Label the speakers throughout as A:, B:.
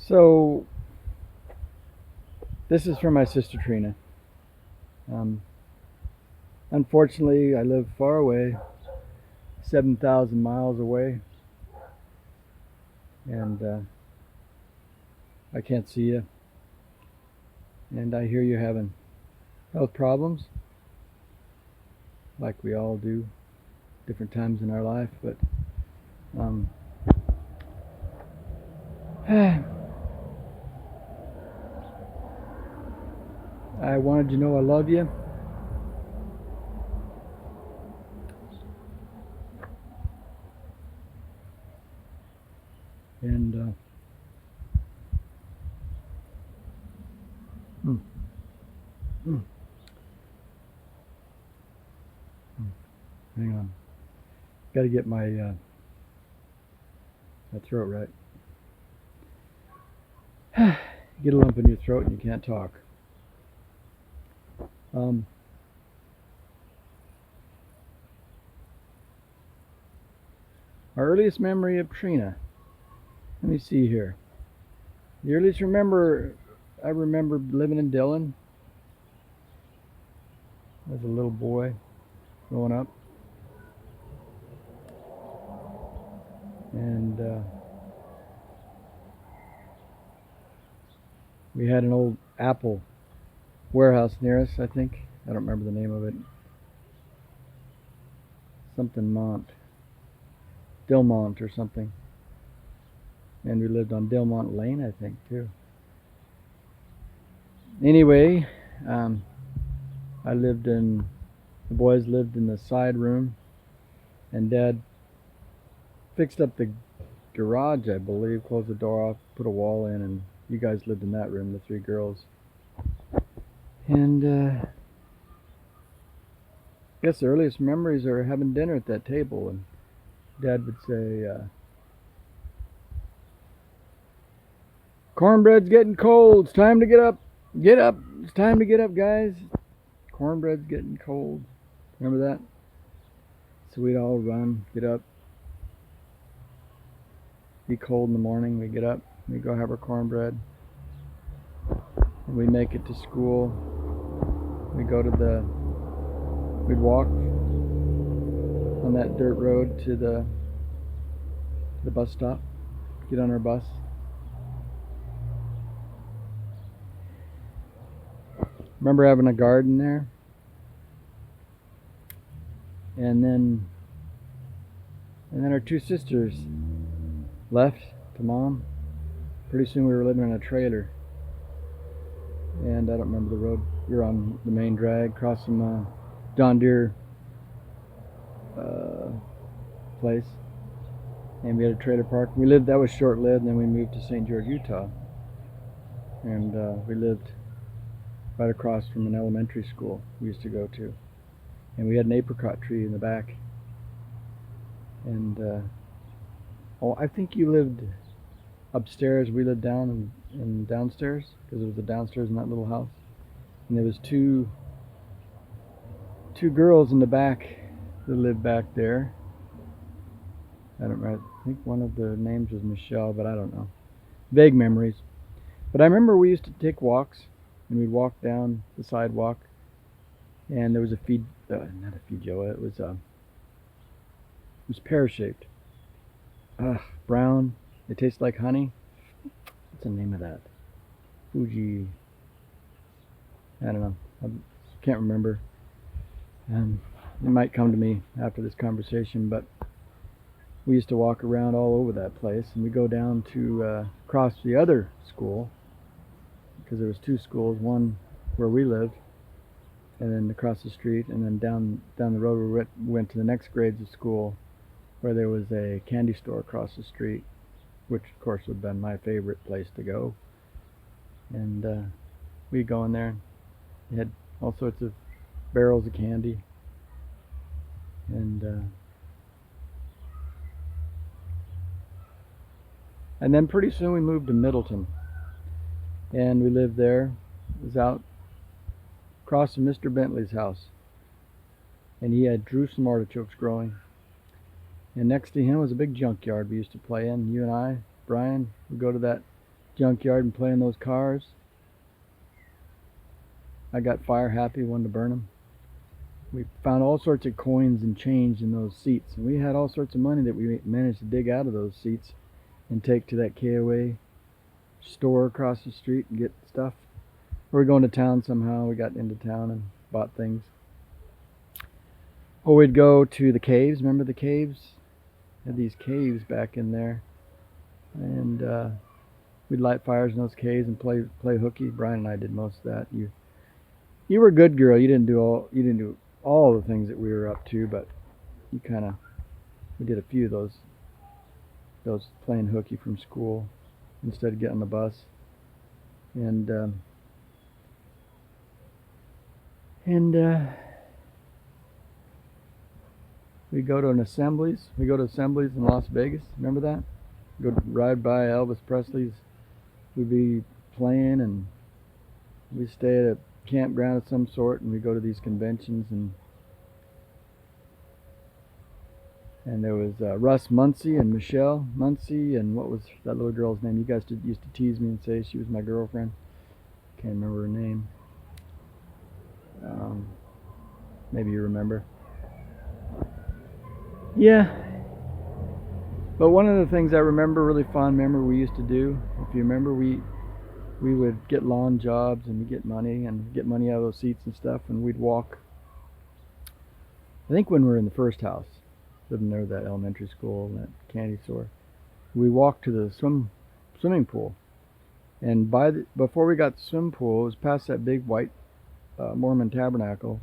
A: So this is from my sister Trina. Um, Unfortunately, I live far away, 7,000 miles away, and I can't see you. And I hear you having health problems, like we all do, different times in our life. But um, I wanted you to know I love you, and mm, mm, mm, hang on, got to get my throat right. You get a lump in your throat and you can't talk. Um, our earliest memory of Trina. Let me see here. The earliest I remember living in Dillon as a little boy growing up. And we had an old Apple warehouse near us, I think. I don't remember the name of it. Something Dilmont or something. And we lived on Dilmont Lane, I think, too. Anyway, um, the boys lived in the side room, and Dad fixed up the garage, I believe, closed the door off, put a wall in, and you guys lived in that room, the three girls. And I guess the earliest memories are having dinner at that table, and Dad would say, cornbread's getting cold, it's time to get up, it's time to get up, guys, cornbread's getting cold. Remember that? So we'd all run, get up, be cold in the morning, we get up, we go have our cornbread, and we make it to school. We'd walk on that dirt road to the bus stop, get on our bus. Remember having a garden there? And then our two sisters left to Mom. Pretty soon we were living in a trailer. And I don't remember the road. We were on the main drag, across some John Deere place. And we had a trailer park. That was short lived, and then we moved to St. George, Utah. And we lived right across from an elementary school we used to go to. And we had an apricot tree in the back. And I think you lived upstairs. We lived down and downstairs, because it was the downstairs in that little house. And there was two girls in the back that lived back there. I don't remember. I think one of the names was Michelle, but I don't know. Vague memories. But I remember we used to take walks, and we'd walk down the sidewalk, and there was not a feed Joe. It was pear-shaped. Brown. It tastes like honey. What's the name of that? Fuji. I don't know. I can't remember. It might come to me after this conversation, but we used to walk around all over that place, and we go down to across the other school, because there was two schools, one where we lived, and then across the street, and then down the road we went to the next grades of school, where there was a candy store across the street, which of course would have been my favorite place to go. And we'd go in there. They had all sorts of barrels of candy, and then pretty soon we moved to Middleton, and we lived there. It was out across from Mr. Bentley's house, and he had Jerusalem artichokes growing. And next to him was a big junkyard we used to play in. You and I, Brian, would go to that junkyard and play in those cars. I got fire happy, wanted to burn them. We found all sorts of coins and change in those seats, and we had all sorts of money that we managed to dig out of those seats and take to that KOA store across the street and get stuff. We were going to town somehow. We got into town and bought things. Or we'd go to the caves. Remember the caves? Had these caves back in there, and we'd light fires in those caves and play hooky. Brian and I did most of that. You were a good girl. You didn't do all the things that we were up to, but we did a few of those playing hooky from school instead of getting on the bus. And we go to assemblies. We go to assemblies in Las Vegas. Remember that? Go ride by Elvis Presley's. We'd be playing, and we stay at a campground of some sort, and we go to these conventions. And there was Russ Muncie and Michelle Muncie, and what was that little girl's name? You guys used to tease me and say she was my girlfriend. Can't remember her name. Maybe you remember. Yeah. But one of the things I remember, really fond memory we used to do, if you remember, we would get lawn jobs and we'd get money out of those seats and stuff, and we'd walk. I think when we were in the first house, living there, that elementary school and that candy store, we walked to the swimming pool, and before we got to the swimming pool, it was past that big white Mormon tabernacle.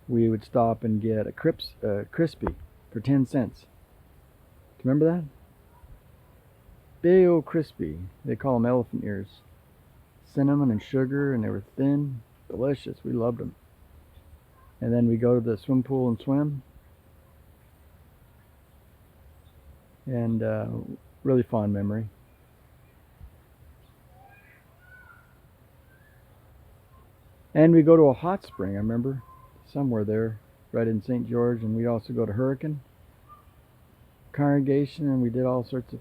A: We would stop and get a crispy for 10 cents. Do you remember that? Big old crispy. They call them elephant ears. Cinnamon and sugar, and they were thin, delicious. We loved them. And then we go to the swim pool and swim. And really fond memory. And we go to a hot spring, I remember, somewhere there, right in St. George, and we'd also go to Hurricane Congregation, and we did all sorts of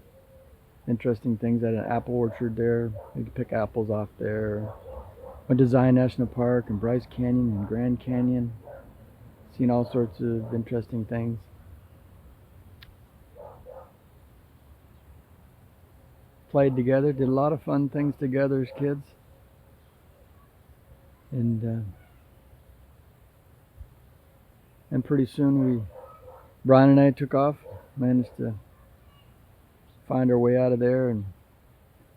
A: interesting things at an apple orchard there. We could pick apples off there. Went to Zion National Park and Bryce Canyon and Grand Canyon. Seen all sorts of interesting things. Played together, did a lot of fun things together as kids. And pretty soon Brian and I took off, managed to find our way out of there and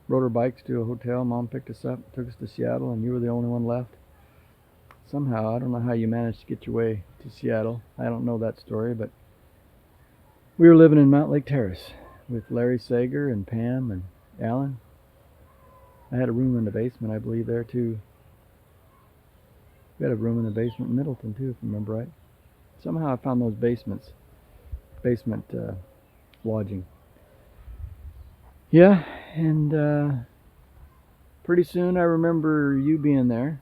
A: rode our bikes to a hotel. Mom picked us up, took us to Seattle, and you were the only one left. Somehow, I don't know how you managed to get your way to Seattle. I don't know that story, but we were living in Mount Lake Terrace with Larry Sager and Pam and Alan. I had a room in the basement, I believe, there too. We had a room in the basement in Middleton too, if I remember right. Somehow I found those basement lodging. Yeah, and pretty soon I remember you being there.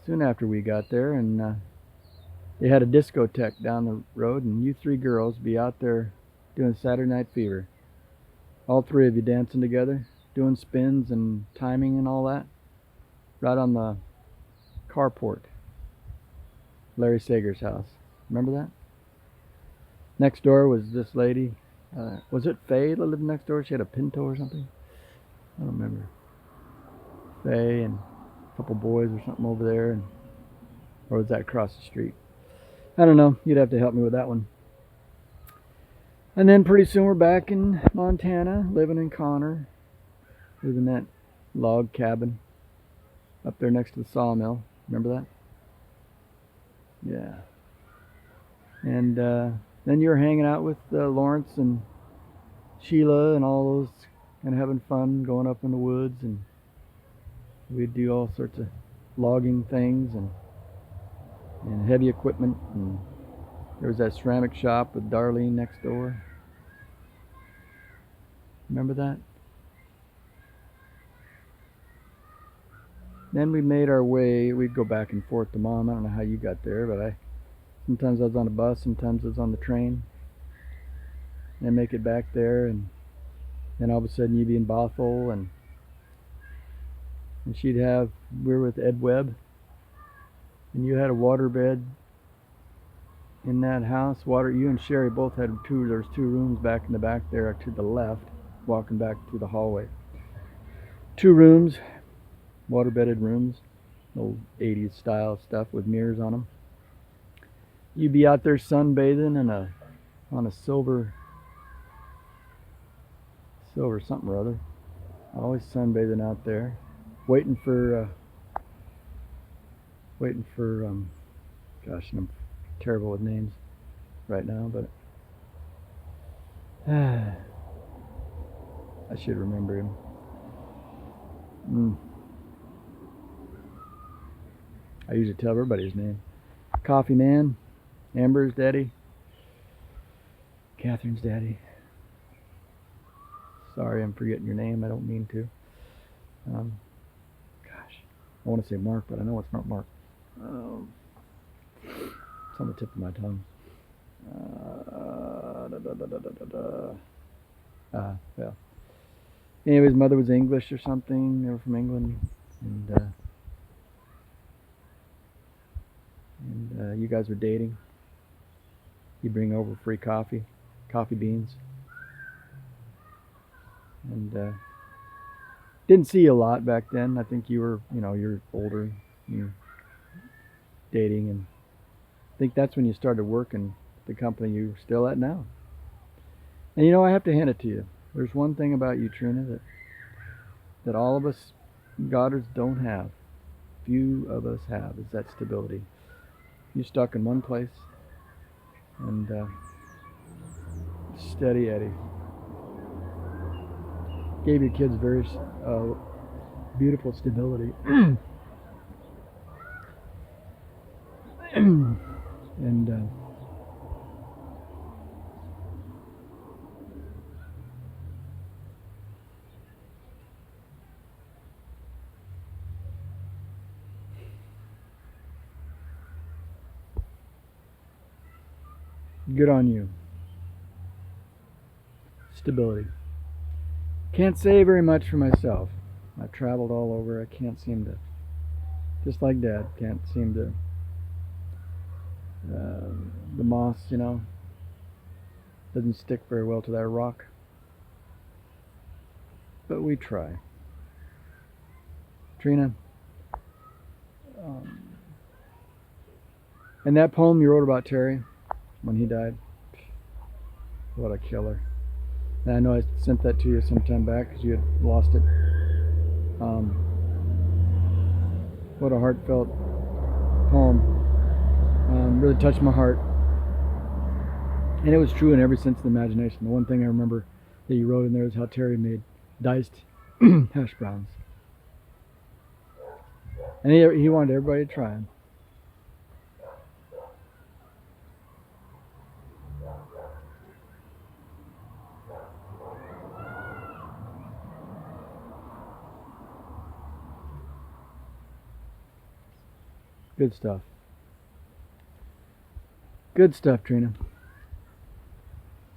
A: Soon after we got there, and they had a discotheque down the road, and you three girls be out there doing Saturday Night Fever. All three of you dancing together, doing spins and timing and all that, right on the carport. Larry Sager's house. Remember that? Next door was this lady. Was it Faye that lived next door? She had a Pinto or something? I don't remember. Faye and a couple boys or something over there. Or was that across the street? I don't know. You'd have to help me with that one. And then pretty soon we're back in Montana, living in Connor. Living in that log cabin up there next to the sawmill. Remember that? Yeah. And then you were hanging out with Lawrence and Sheila and all those, and having fun, going up in the woods, and we'd do all sorts of logging things and heavy equipment. And there was that ceramic shop with Darlene next door. Remember that? Then we made our way. We'd go back and forth to Mom. I don't know how you got there, but sometimes I was on a bus, sometimes I was on the train. And make it back there, and then all of a sudden you'd be in Bothell, and And we were with Ed Webb, and you had a water bed in that house. You and Sherry both had there's two rooms back in the back there to the left, walking back through the hallway. Two rooms, water bedded rooms, old 80s style stuff with mirrors on them. You'd be out there sunbathing on a silver something or other. Always sunbathing out there, waiting for gosh, I'm terrible with names right now, but I should remember him. I usually tell everybody his name. Coffee Man, Amber's daddy, Catherine's daddy. Sorry, I'm forgetting your name. I don't mean to. Gosh, I want to say Mark, but I know it's not Mark. It's on the tip of my tongue. Well. Anyway, his mother was English or something. They were from England, and you guys were dating. He'd bring over free coffee beans, and didn't see you a lot back then. I think you're older, you're dating, and I think that's when you started working at the company you're still at now. And I have to hand it to you. There's one thing about you, Trina, that all of us Goddards don't have. Few of us have, is that stability. You're stuck in one place, and steady Eddie. Gave your kids very beautiful stability. And good on you. Stability. Can't say very much for myself. I've traveled all over. I can't seem to, just like Dad, can't seem to, the moss, doesn't stick very well to that rock. But we try. Trina, and that poem you wrote about Terry when he died, what a killer. And I know I sent that to you some time back because you had lost it. What a heartfelt poem. Really touched my heart. And it was true in every sense of the imagination. The one thing I remember that you wrote in there is how Terry made diced hash browns. And he wanted everybody to try them. Good stuff. Good stuff, Trina.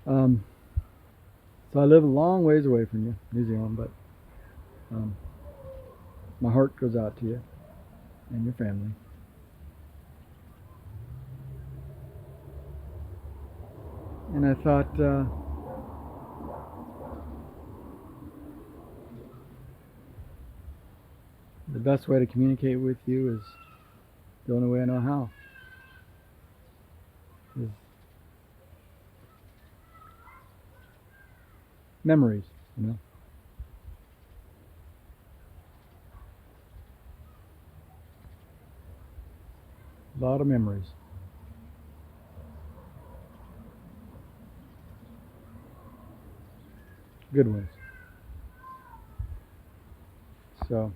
A: So I live a long ways away from you, New Zealand, but my heart goes out to you and your family. And I thought, the best way to communicate with you is the only way I know how. Is memories, A lot of memories. Good ones. So,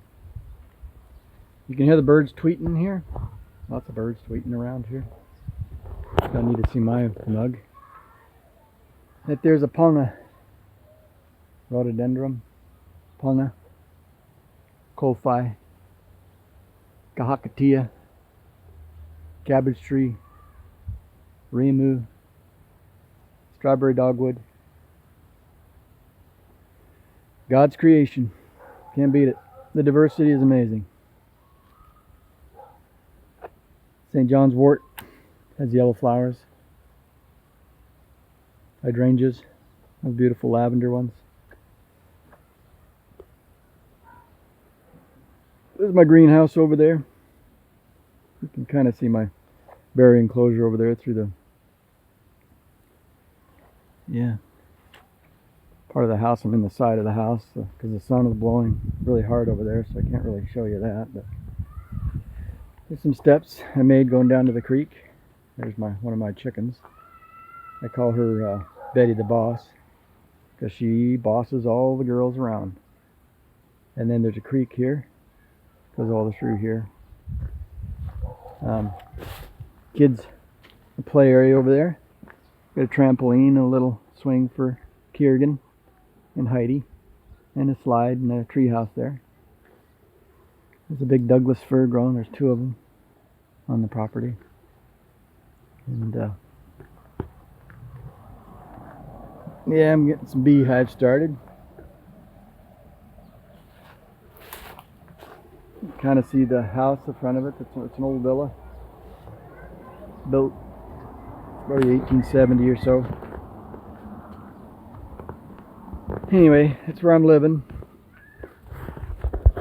A: you can hear the birds tweeting here. Lots of birds tweeting around here. Don't need to see my mug. That there's a pulna, rhododendron, pulna, kofi, kahakatea, cabbage tree, rimu, strawberry dogwood. God's creation. Can't beat it. The diversity is amazing. St. John's wort has yellow flowers. Hydrangeas have beautiful lavender ones. This is my greenhouse over there. You can kind of see my berry enclosure over there through the part of the house. I'm in the side of the house because the sun is blowing really hard over there, so I can't really show you that. But there's some steps I made going down to the creek. There's one of my chickens. I call her Betty the Boss because she bosses all the girls around. And then there's a creek here, goes all through here. Kids play area over there. Got a trampoline, a little swing for Kiergan and Heidi, and a slide and a tree house there. There's a big Douglas fir growing. There's 2 of them on the property. And yeah, I'm getting some beehives started. You kind of see the house in front of it. It's an old villa, built probably 1870 or so. Anyway, it's where I'm living.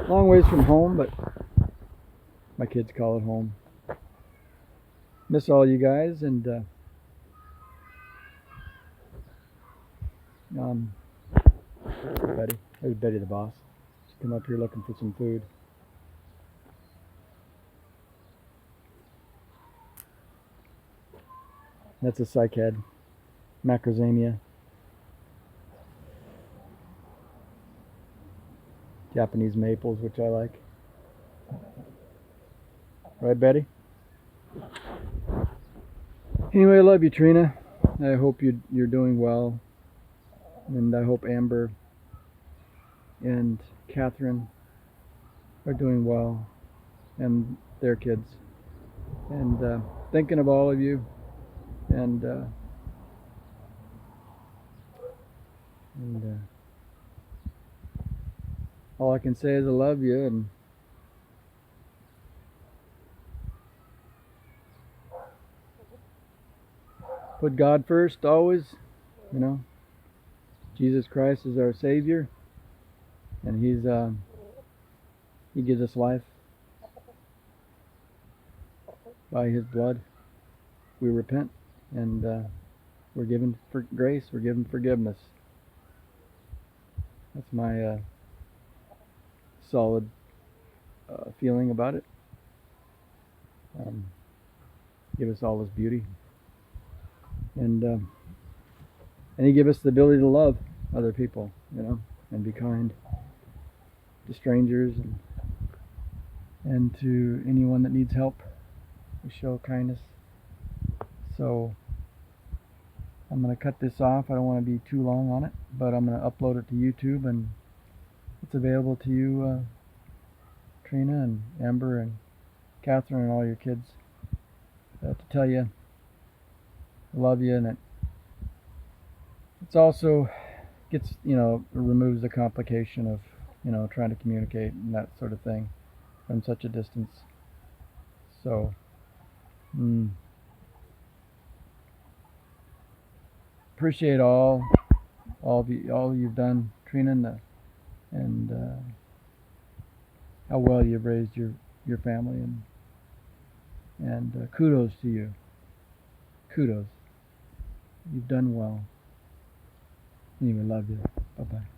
A: Long ways from home, but my kids call it home. Miss all you guys, and Betty. There's Betty the Boss. She's come up here looking for some food. That's a cycad, macrozamia. Japanese maples, which I like. Right, Betty? Anyway, I love you, Trina. I hope you're doing well. And I hope Amber and Katharine are doing well. And their kids. And thinking of all of you. And all I can say is I love you, and put God first always, you know. Jesus Christ is our Savior, and He gives us life by His blood. We repent, and we're given grace, we're given forgiveness. That's my solid feeling about it. Give us all His beauty, and He give us the ability to love other people, you know, and be kind to strangers and to anyone that needs help. We show kindness. So I'm going to cut this off. I don't want to be too long on it, but I'm going to upload it to YouTube, and it's available to you, Trina and Amber and Katharine and all your kids, to tell you I love you. And it's also gets, you know, removes the complication of, you know, trying to communicate and that sort of thing from such a distance. So appreciate all you've done, Trina, and how well you've raised your family, and kudos to you. Kudos. You've done well. Anyway, love you. Bye-bye.